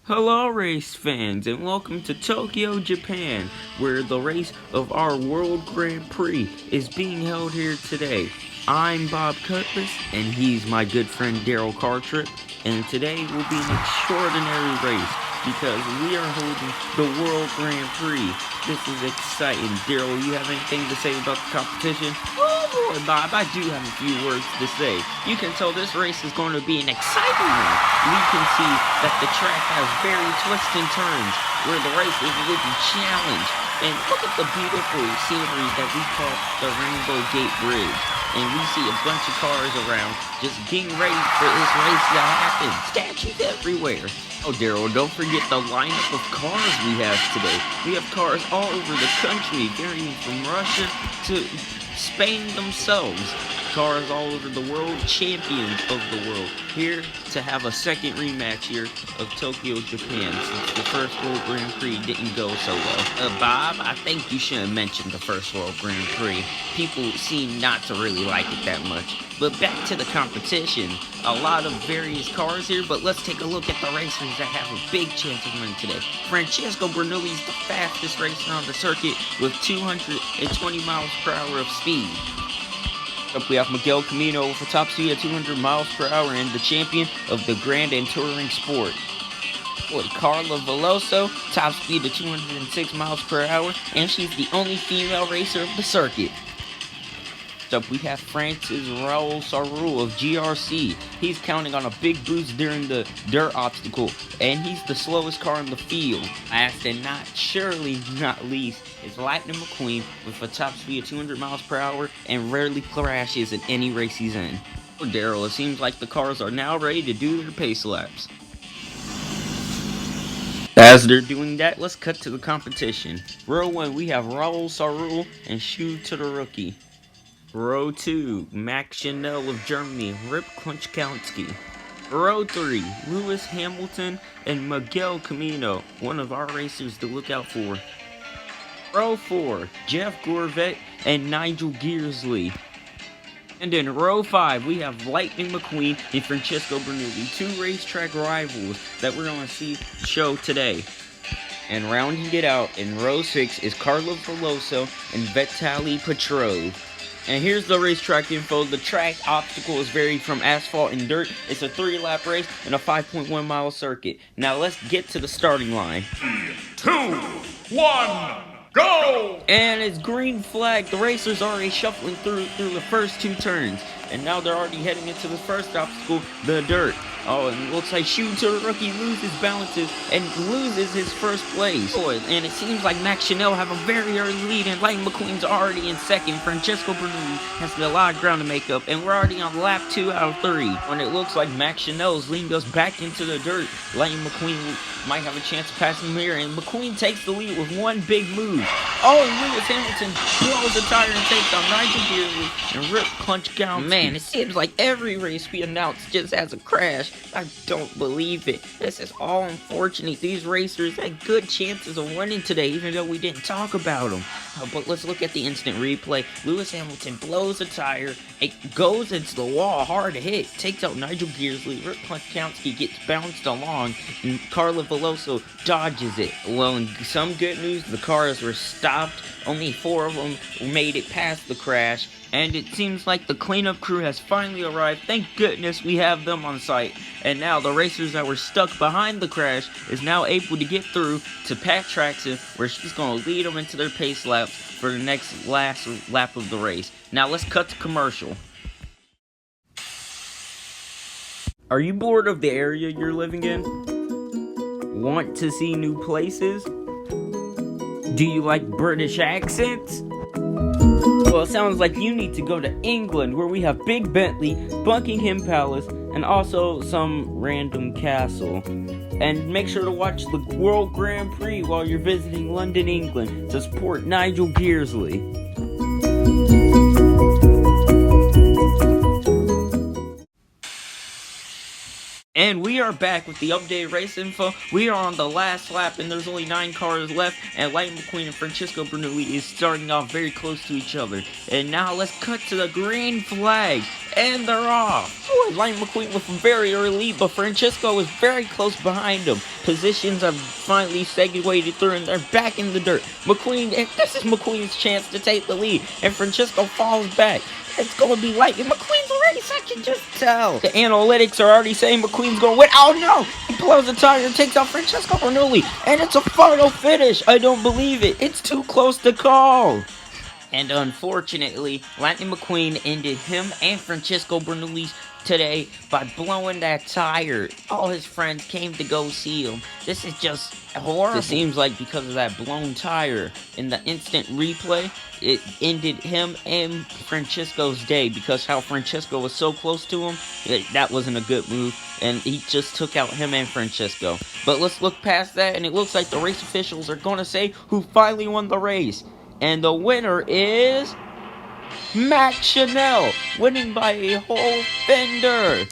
Hello race fans and welcome to Tokyo, Japan, where the race of our World Grand Prix is being held here today. I'm Bob Cutlass and he's my good friend Daryl Cartrip, and today will be an extraordinary race because we are holding the World Grand Prix. This is exciting. Daryl, you have anything to say about the competition? Oh boy, Bob, I do have a few words to say. You can tell this race is going to be an exciting one. We can see that the track has very twists and turns where the race is really challenged. And look at the beautiful scenery that we call the Rainbow Gate Bridge. And we see a bunch of cars around just getting ready for this race to happen. Statues everywhere. Oh, Daryl, don't forget the lineup of cars we have today. We have cars all over the country, varying from Russia to Spain themselves. Cars all over the world, champions of the world, here to have a second rematch here of Tokyo, Japan, since the first World Grand Prix didn't go so well. Bob, I think you should have mentioned the first World Grand Prix. People seem not to really like it that much. But back to the competition. A lot of various cars here, but let's take a look at the racers that have a big chance of winning today. Francesco Bernoulli is the fastest racer on the circuit with 220 miles per hour of speed. Up we have Miguel Camino with a top speed at 200 miles per hour and the champion of the Grand and Touring sport. With Carla Veloso, top speed at 206 miles per hour, and she's the only female racer of the circuit. Up we have France's Raloue CaRoule of GRC. He's counting on a big boost during the dirt obstacle, and he's the slowest car in the field. Last and surely not least is Lightning McQueen with a top speed of 200 miles per hour and rarely crashes in any race he's in. Oh, Daryl, it seems like the cars are now ready to do their pace laps. As they're doing that, let's cut to the competition. Row 1, we have Raloue CaRoule and Shu Todoroki. Row 2, Max Schnell of Germany, Rip Clutchgoneski. Row 3, Lewis Hamilton and Miguel Camino, one of our racers to look out for. Row 4, Jeff Gorvette and Nigel Gearsley. And in row 5, we have Lightning McQueen and Francesco Bernoulli, two racetrack rivals that we're going to see show today. And rounding it out in row 6 is Carla Veloso and Vitaly Petrov. And here's the racetrack info. The track obstacles vary from asphalt and dirt. It's a 3-lap race and a 5.1 mile circuit. Now let's get to the starting line. 3, 2, 1, go! And it's green flag. The racers are already shuffling through the first 2 turns. And now they're already heading into the first obstacle, the dirt. Oh, and it looks like Shu Todoroki loses balances and loses his first place. Boy, and it seems like Max Schnell have a very early lead, and Lightning McQueen's already in second. Francesco Bernoulli has a lot of ground to make up, and we're already on lap 2 out of 3. When it looks like Max Schnell's leading us back into the dirt, Lightning McQueen might have a chance to pass him here, and McQueen takes the lead with one big move. Oh, and Lewis Hamilton blows a tire and takes on Nigel Gearsley and Rip Clutchgoneski. Man, it seems like every race we announce just has a crash. I don't believe it. This is all unfortunate. These racers had good chances of winning today, even though we didn't talk about them. But let's look at the instant replay. Lewis Hamilton blows a tire. It goes into the wall, hard to hit. Takes out Nigel Gearsley. Rip Clutchgoneski gets bounced along, and Carla Veloso dodges it. Well, in some good news, the cars were stopped. Only 4 of them made it past the crash. And it seems like the cleanup crew has finally arrived. Thank goodness we have them on site. And now the racers that were stuck behind the crash is now able to get through to Pat Traxon, where she's going to lead them into their pace laps for the last lap of the race. Now let's cut to commercial. Are you bored of the area you're living in? Want to see new places? Do you like British accents? Well, it sounds like you need to go to England, where we have Big Bentley, Buckingham Palace, and also some random castle. And make sure to watch the World Grand Prix while you're visiting London, England, to support Nigel Gearsley. And we are back with the updated race info. We are on the last lap, and there's only 9 cars left, and Lightning McQueen and Francesco Bernoulli is starting off very close to each other. And now let's cut to the green flag, and they're off. Lightning McQueen with a very early lead, but Francesco was very close behind him. Positions have finally segued through, and they're back in the dirt. This is McQueen's chance to take the lead, and Francesco falls back. It's gonna be Lightning McQueen's race, I can just tell. The analytics are already saying McQueen's gonna win. Oh no! He blows the tire and takes out Francesco Bernoulli, and it's a final finish. I don't believe it. It's too close to call. And unfortunately, Lightning McQueen ended him and Francesco Bernoulli's today by blowing that tire. All his friends came to go see him. This is just horrible. It seems like because of that blown tire in the instant replay, it ended him and Francesco's day, because how Francesco was so close to him, that wasn't a good move, and he just took out him and Francesco. But let's look past that, and it looks like the race officials are going to say who finally won the race. And the winner is Max Schnell, winning by a whole fender.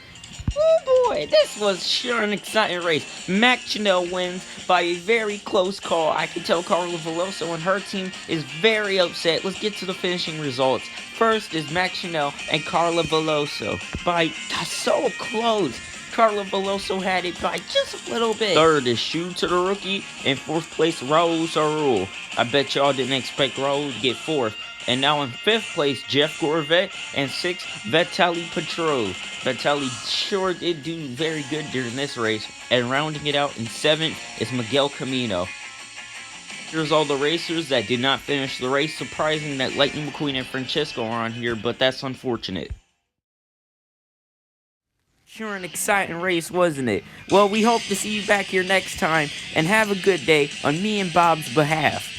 Oh boy, this was sure an exciting race. Max Schnell wins by a very close call. I can tell Carla Veloso and her team is very upset. Let's get to the finishing results. First is Max Schnell and Carla Veloso by so close. Carla Veloso had it by just a little bit. Third is Shu Todoroki, and fourth place Raloue CaRoule. I bet y'all didn't expect Raloue to get fourth. And now in fifth place, Jeff Gorvette, and sixth, Vitaly Petrov. Vitaly sure did do very good during this race. And rounding it out in seventh is Miguel Camino. Here's all the racers that did not finish the race. Surprising that Lightning McQueen and Francesco are on here, but that's unfortunate. Sure an exciting race, wasn't it? Well, we hope to see you back here next time, and have a good day on me and Bob's behalf.